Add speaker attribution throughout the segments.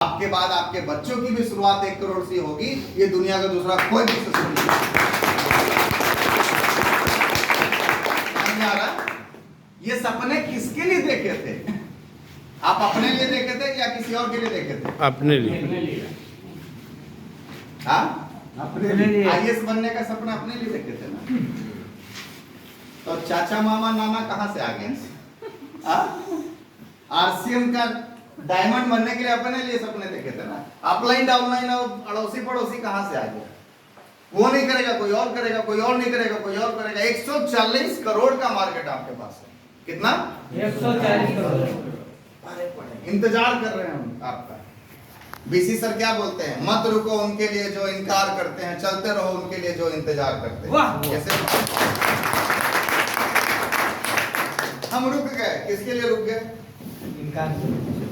Speaker 1: आपके बाद आपके बच्चों की भी शुरुआत 1 करोड़ से होगी। ये दुनिया का दूसरा कोई भी सिस्टम नहीं आ रहा। ये सपने किसके लिए देखे थे? आप अपने लिए देखे थे या किसी और के लिए देखे थे?
Speaker 2: अपने लिए।
Speaker 1: हाँ,
Speaker 3: अपने लिए।
Speaker 1: आईएएस बनने का सपना अपने लिए देखे थे ना। तो चाचा मामा नाना कहाँ से आ गए? आरसीएम का डायमंड बनने के लिए अपने लिए सपने देखे थे ना। अपलाइन डाउनलाइन और अड़ोसी पड़ोसी कहां से आ गया? वो नहीं करेगा, कोई और करेगा, कोई और नहीं करेगा, कोई और करेगा। 140 करोड़ का मार्केट आपके पास है। कितना?
Speaker 3: 140 करोड़।
Speaker 1: इंतजार कर रहे हैं हम आपका। बीसी सर क्या बोलते हैं? मत रुको उनके लिए जो इनकार करते हैं, चलते रहो उनके लिए जो इंतजार करते हैं। कैसे? हम रुक गए, किसके लिए रुक गए?
Speaker 3: इनकार।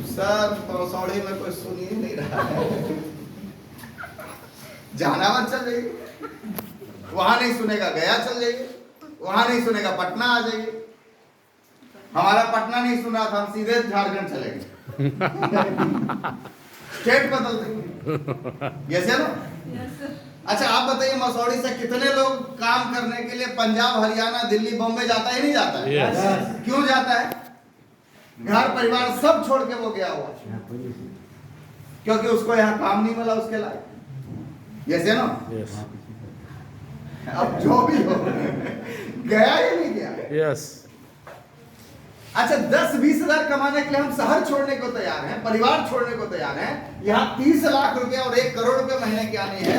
Speaker 1: सर पौसौड़ी में कोई सुन ही नहीं रहा है। जहानाबाद चल जाइए, वहां नहीं सुनेगा गया चल जाइए, वहां नहीं सुनेगा पटना आ जाइए। हमारा पटना नहीं सुना था, हम सीधे झारखंड चले गए। स्टेट बदल देंगे। यस है ना? अच्छा आप बताइए, मसौड़ी से कितने लोग काम करने के लिए पंजाब, हरियाणा, दिल्ली, बॉम्बे जाता है? नहीं जाता है? क्यों जाता है? घर परिवार सब छोड़ के वो गया हुआ, क्योंकि उसको यहाँ काम नहीं मिला उसके लायक। यस है ना? अब जो भी हो, गया या नहीं गया?
Speaker 2: यस।
Speaker 1: अच्छा 10-20 हजार कमाने के लिए हम शहर छोड़ने को तैयार हैं, परिवार छोड़ने को तैयार हैं। यहाँ 30 लाख रुपए और 1 करोड़ रुपए महीने की आनी है।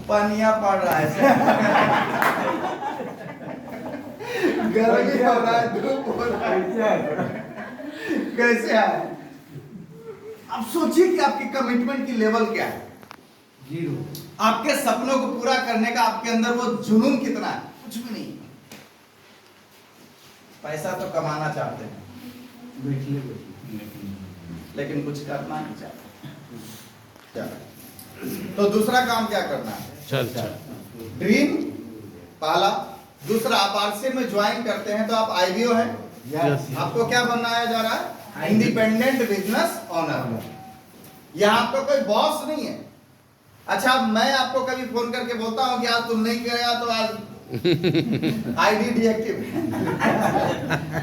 Speaker 1: पानिया पड़ रहा है, गर्मी हो रहा है, धूप हो रहा है, कैसे आए? अब सोचिए कि आपकी कमिटमेंट की लेवल क्या है।
Speaker 3: 0।
Speaker 1: आपके सपनों को पूरा करने का आपके अंदर वो जुनून कितना है? कुछ भी नहीं। पैसा तो कमाना चाहते हैं, लेकिन कुछ करना नहीं चाहते। तो दूसरा काम क्या करना है?
Speaker 2: चल।
Speaker 1: ड्रीम पहला। दूसरा, आप आरसीएम में ज्वाइन करते हैं तो आप आईबीओ हैं। आपको क्या बनाया जा रहा है? Independent business owner. यहाँ आपका कोई बॉस नहीं है। अच्छा मैं आपको कभी फोन करके बोलता हूँ कि आज तुम नहीं करेगा तो आज आईडी डीएक्टिव।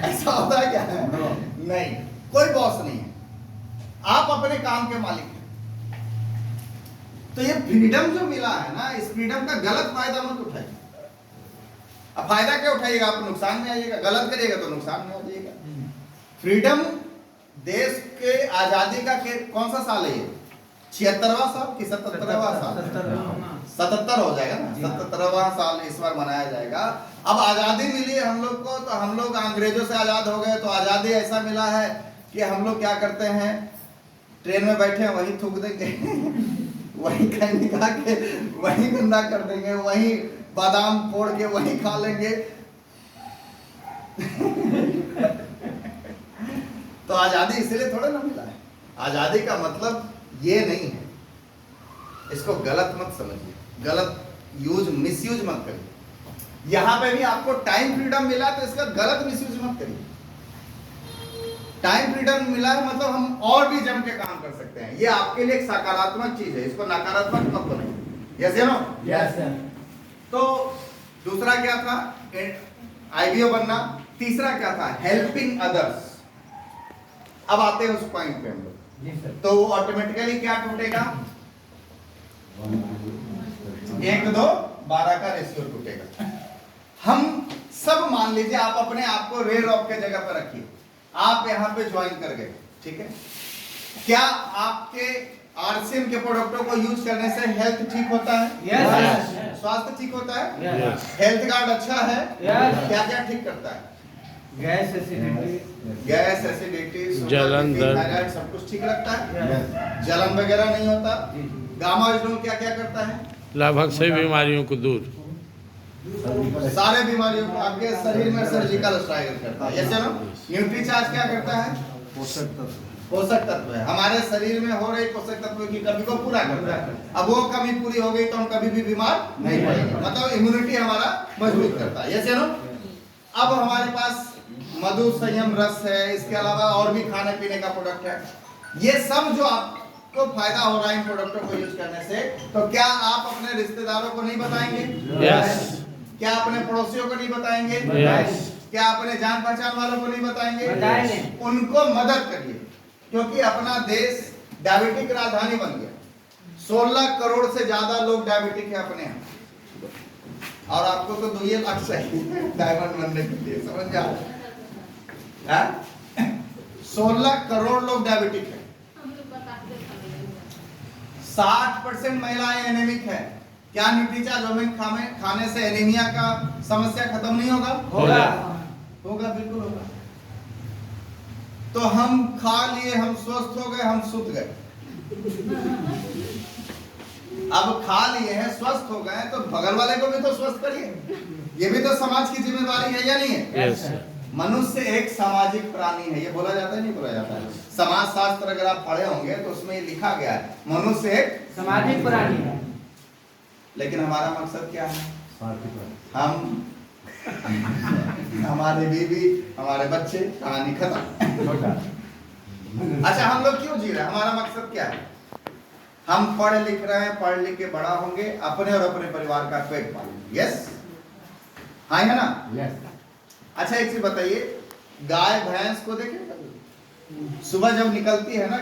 Speaker 1: ऐसा होता है क्या? नहीं, कोई बॉस नहीं है, आप अपने काम के मालिक हैं। तो ये फ्रीडम जो मिला है ना, इस फ्रीडम का गलत फायदा मत उठाइए। अब फायदा क्या उठाइएगा? आप नुकसान में आइएगा। गलत करिएगा तो नुकसान में आ जाइएगा। फ्रीडम, देश के आजादी का कौन सा साल है ये? 76वां साल कि 77वां साल? 77 हो जाएगा ना। 77वां साल इस बार मनाया जाएगा। अब आजादी मिली है हम लोग को, तो हम लोग अंग्रेजों से आजाद हो गए। तो आजादी ऐसा मिला है कि हम लोग क्या करते हैं, ट्रेन में बैठे हैं वहीं थूक देंगे, वहीं कहीं निकाल के वहीं गंदा कर देंगे, वहीं बादाम फोड़ के वहीं खा लेंगे। तो आजादी इसलिए थोड़ा ना मिला है। आजादी का मतलब ये नहीं है, इसको गलत मत समझिए, गलत यूज मिसयूज मत करिए। यहां पे भी आपको टाइम फ्रीडम मिला तो इसका गलत मिसयूज मत करिए। टाइम फ्रीडम मिला है मतलब हम और भी जम के काम कर सकते हैं। ये आपके लिए एक सकारात्मक चीज है, इसको नकारात्मक मत बनाइए। यस या नो?
Speaker 3: Yes sir.
Speaker 1: तो दूसरा क्या था? आईबीओ बनना। तीसरा क्या था? Helping others. अब आते हैं उस पॉइंट पे हम लोग। तो वो ऑटोमेटिकली क्या टूटेगा? 1:2 का रेशियो टूटेगा। हम सब मान लीजिए आप अपने आप को रे रॉक के जगह पर रखिए, आप यहाँ पे ज्वाइन कर गए, ठीक है? क्या आपके आरसीएम के प्रोडक्टों को यूज करने से हेल्थ ठीक होता है?
Speaker 3: यस।
Speaker 1: स्वास्थ्य ठीक होता है?
Speaker 2: यस।
Speaker 1: हेल्थ कार्ड अच्छा है?
Speaker 3: यस।
Speaker 1: क्या क्या ठीक करता है?
Speaker 3: गैस एसिडिटी,
Speaker 2: जलन, दर्द,
Speaker 1: थायराइड सब कुछ ठीक लगता है। जलन वगैरह नहीं होता। गामा विष्णु क्या क्या करता है?
Speaker 2: लगभग सभी बीमारियों को दूर,
Speaker 1: सारे बीमारियों को आपके शरीर में सर्जिकल स्ट्राइक करता है। यस ना? न्यूट्रीचार्ज क्या करता है? पोषक तत्व है, हमारे शरीर में हो रही पोषक तत्व की कमी को पूरा करता है। अब वो कमी पूरी हो गई तो हम कभी भी बीमार नहीं पड़ेंगे, मतलब इम्यूनिटी हमारा मजबूत करता है। यस ना? अब हमारे पास मधु संयम रस है, इसके अलावा और भी खाने पीने का प्रोडक्ट है। ये सब जो आपको फायदा हो रहा है इन प्रोडक्टों को यूज करने से, तो क्या आप अपने रिश्तेदारों को नहीं बताएंगे?
Speaker 2: यस
Speaker 1: क्या अपने पड़ोसियों को नहीं बताएंगे?
Speaker 2: यस
Speaker 1: क्या अपने जान पहचान वालों को नहीं बताएंगे?
Speaker 3: बताएंगे।
Speaker 1: उनको मदद करिए, क्योंकि अपना देश डायबिटिक राजधानी बन गया। 16 करोड़ से ज्यादा लोग डायबिटिक है अपने यहाँ, और आपको तो 2 लाख चाहिए डायमंड बनने के लिए, समझ में आ रहा है? 16 करोड़ लोग डायबिटिक है, 60% महिलाएं एनीमिक है। क्या न्यूट्रीचार्ज खाने से एनीमिया का समस्या खत्म नहीं होगा?
Speaker 3: होगा।
Speaker 1: होगा, बिल्कुल होगा। तो हम खा लिए, हम स्वस्थ हो गए, हम सुत गए। अब खा लिए हैं, स्वस्थ हो गए, तो बगल वाले को भी तो स्वस्थ करिए। ये भी तो समाज की जिम्मेदारी है या नहीं है?
Speaker 2: यस
Speaker 1: मनुष्य एक सामाजिक प्राणी है, ये बोला जाता है नहीं बोला जाता है? समाज शास्त्र अगर आप पढ़े होंगे तो उसमें ये लिखा गया है, मनुष्य एक
Speaker 3: सामाजिक प्राणी है।
Speaker 1: लेकिन हमारा मकसद क्या है? हम हमारी बीवी, हमारे बच्चे, कहानी खत्म। अच्छा, हम लोग क्यों जी रहे हैं? हमारा मकसद क्या है? हम पढ़ लिख रहे हैं, पढ़ लिख के बड़ा होंगे, अपने और अपने परिवार का पेट पालेंगे। यस, हाँ है ना?
Speaker 3: यस।
Speaker 1: अच्छा, एक चीज बताइए, गाय भैंस को देखें, सुबह जब निकलती है ना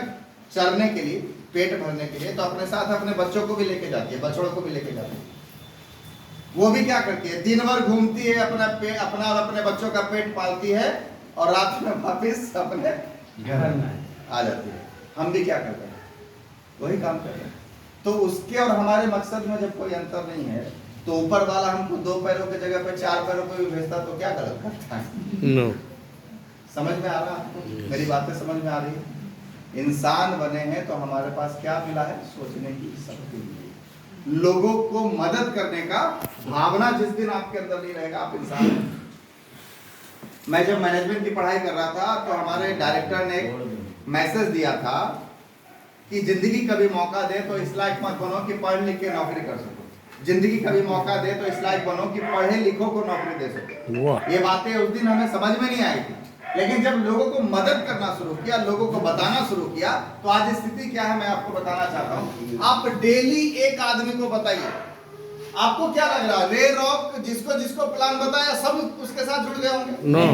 Speaker 1: चरने के लिए, पेट भरने के लिए, तो अपने साथ अपने बच्चों को भी लेके जाती है, बछड़ों को भी लेके जाती है। वो भी क्या करती है? दिन भर घूमती है, अपना और अपने बच्चों का पेट पालती है, और रात में वापिस अपने
Speaker 3: घर में
Speaker 1: आ जाती है। हम भी क्या करते हैं? वही काम कर रहे हैं। तो उसके और हमारे मकसद में जब कोई अंतर नहीं है, तो ऊपर वाला हमको 2 पैरों की जगह पे 4 पैरों पे भी भेजता, तो क्या गलत करता है?
Speaker 2: नो
Speaker 1: समझ में आ रहा है आपको? मेरी बातें समझ में आ रही है? इंसान बने हैं तो हमारे पास क्या मिला है? सोचने की शक्ति मिली है। लोगों को मदद करने का भावना जिस दिन आपके अंदर नहीं रहेगा, आप इंसान नहीं। मैं जब मैनेजमेंट की पढ़ाई कर रहा था, तो हमारे डायरेक्टर ने एक मैसेज दिया था कि जिंदगी कभी मौका दे तो इस लायक मत बनो कि पढ़ लिख के नौकरी कर सको। जिंदगी कभी मौका दे तो इस लायक बनो कि पढ़े लिखो को नौकरी दे सको।
Speaker 2: वाह
Speaker 1: ये बातें उस दिन हमें समझ में नहीं आई थी, लेकिन जब लोगों को मदद करना शुरू किया, लोगों को बताना शुरू किया, तो आज स्थिति क्या है मैं आपको बताना चाहता हूँ। आप डेली एक आदमी को बताइए, आपको क्या लग रहा है? रे रॉक जिसको जिसको प्लान बताया सब उसके साथ जुड़ गए होंगे?
Speaker 2: नो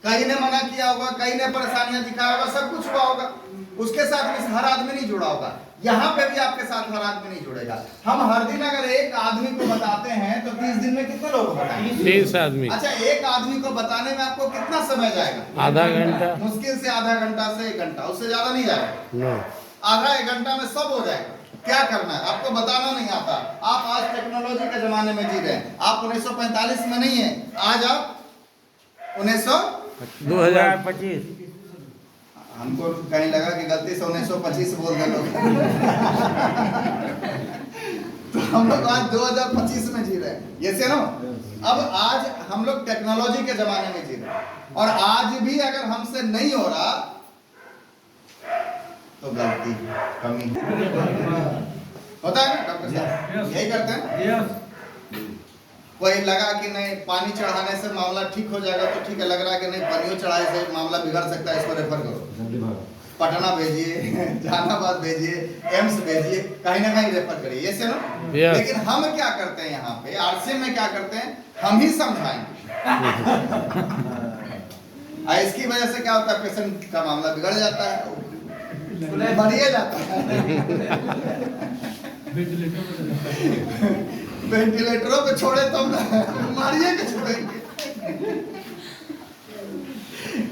Speaker 1: कहीं ने मना किया होगा, कहीं ने परेशानियां दिखाया होगा, सब कुछ हुआ होगा, उसके साथ में हर आदमी नहीं जुड़ा होगा। यहाँ पे भी आपके साथ हर आदमी नहीं जुड़ेगा। हम हर दिन अगर एक आदमी को बताते हैं तो 30 दिन में कितने लोग बताएंगे?
Speaker 2: 30 आदमी
Speaker 1: अच्छा, एक आदमी को बताने में आपको कितना समय जाएगा?
Speaker 2: आधा घंटा
Speaker 1: मुश्किल से आधा घंटा से 1 घंटा, उससे ज्यादा नहीं जाएगा।
Speaker 2: नो
Speaker 1: आधा 1 घंटा में सब हो जाएगा। क्या करना है? आपको बताना नहीं आता। आप आज टेक्नोलॉजी के जमाने में जी रहे हैं। आप 1945 में नहीं है, आज आप
Speaker 2: 2025
Speaker 1: हमको कहीं लगा कि गलती से 1925 बोल गए लोग। तो हम लोग आज 2025 में जी रहे हैं, ये से नो। अब आज हम लोग टेक्नोलॉजी के जमाने में जी रहे हैं, और आज भी अगर हमसे नहीं हो रहा तो गलती कमी होता है ना डॉक्टर साहब? यही करते हैं। कोई लगा कि नहीं पानी चढ़ाने से मामला ठीक हो जाएगा, तो ठीक है। लग रहा है कि नहीं पानी चढ़ाने से मामला बिगड़ सकता है, इसको रेफर करो, पटना भेजिए, जहानाबाद भेजिए, एम्स भेजिए, कहीं ना कहीं रेफर करिए, ये से ना।
Speaker 2: Yes.
Speaker 1: लेकिन हम क्या करते हैं यहाँ पे आरसीएम में? क्या करते हैं? हम ही समझाएंगे। इसकी वजह से क्या होता है? पेशेंट का मामला बिगड़ जाता है, बढ़िए जाता है। वेंटिलेटरों पे छोड़े तो मारिए के छोड़ेंगे।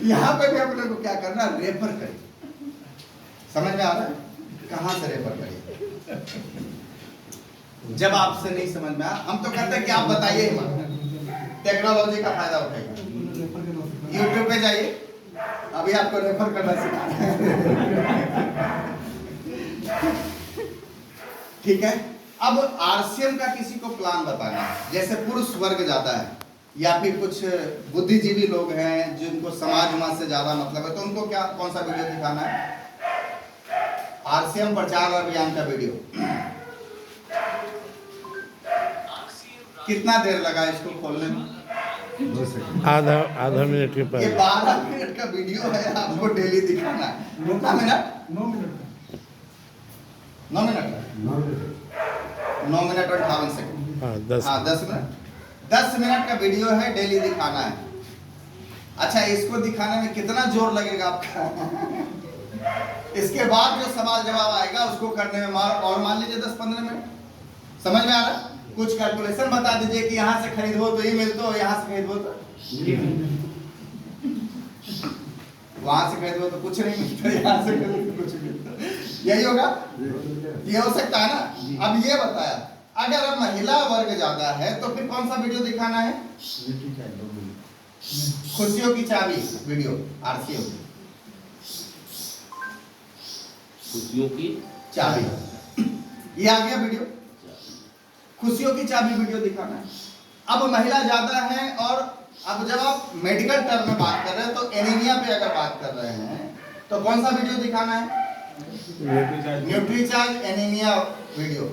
Speaker 1: यहाँ पे भी अपने को क्या करना? रेफर करिए। समझ में आ रहा है? कहाँ से रेफर करिए? जब आपसे नहीं समझ में आ, हम तो कहते हैं कि आप बताइए ही मत, टेक्नोलॉजी का फायदा उठाइए। यूट्यूब पे जाइए, अभी आपको रेफर करना सिखा। ठीक है। अब आरसीएम का किसी को प्लान बताना है, जैसे पुरुष वर्ग ज्यादा है या फिर कुछ बुद्धिजीवी लोग हैं जिनको समाज उमाज से ज्यादा मतलब है, तो उनको क्या कौन सा वीडियो दिखाना है? आरसीएम प्रचार अभियान का वीडियो। कितना देर लगा इसको खोलने में?
Speaker 2: आधा मिनट के
Speaker 1: ये
Speaker 2: पहले
Speaker 1: 12 मिनट का वीडियो है, आपको डेली दिखाना है। कितना मिनट? 9 मिनट 9 मिनट और 58 सेकंड।
Speaker 2: हाँ 10
Speaker 1: हाँ 10 मिनट 10 मिनट का वीडियो है, डेली दिखाना है। अच्छा, इसको दिखाने में कितना जोर लगेगा आपका? इसके बाद जो सवाल जवाब आएगा उसको करने में और मान लीजिए 10-15 मिनट। समझ में आ रहा है? कुछ कैलकुलेशन बता दीजिए कि यहाँ से खरीदो तो ये मिलता हो, यहाँ से खरीदो तो वहां से खरीदो तो कुछ नहीं मिलता, यहाँ से खरीदो तो कुछ मिलता। यही होगा, ये हो सकता है ना। अब ये बताया, अगर अब महिला वर्ग ज्यादा है तो फिर कौन सा वीडियो दिखाना है? खुशियों की चाबी वीडियो, आरसीओ
Speaker 4: खुशियों की
Speaker 1: चाबी। ये आ गया वीडियो, खुशियों की चाबी वीडियो दिखाना है। अब महिला ज्यादा है, और अब जब आप मेडिकल टर्म में बात कर रहे हैं तो एनीमिया पे अगर बात कर रहे हैं तो कौन सा वीडियो दिखाना है? Nutricharge anaemia video.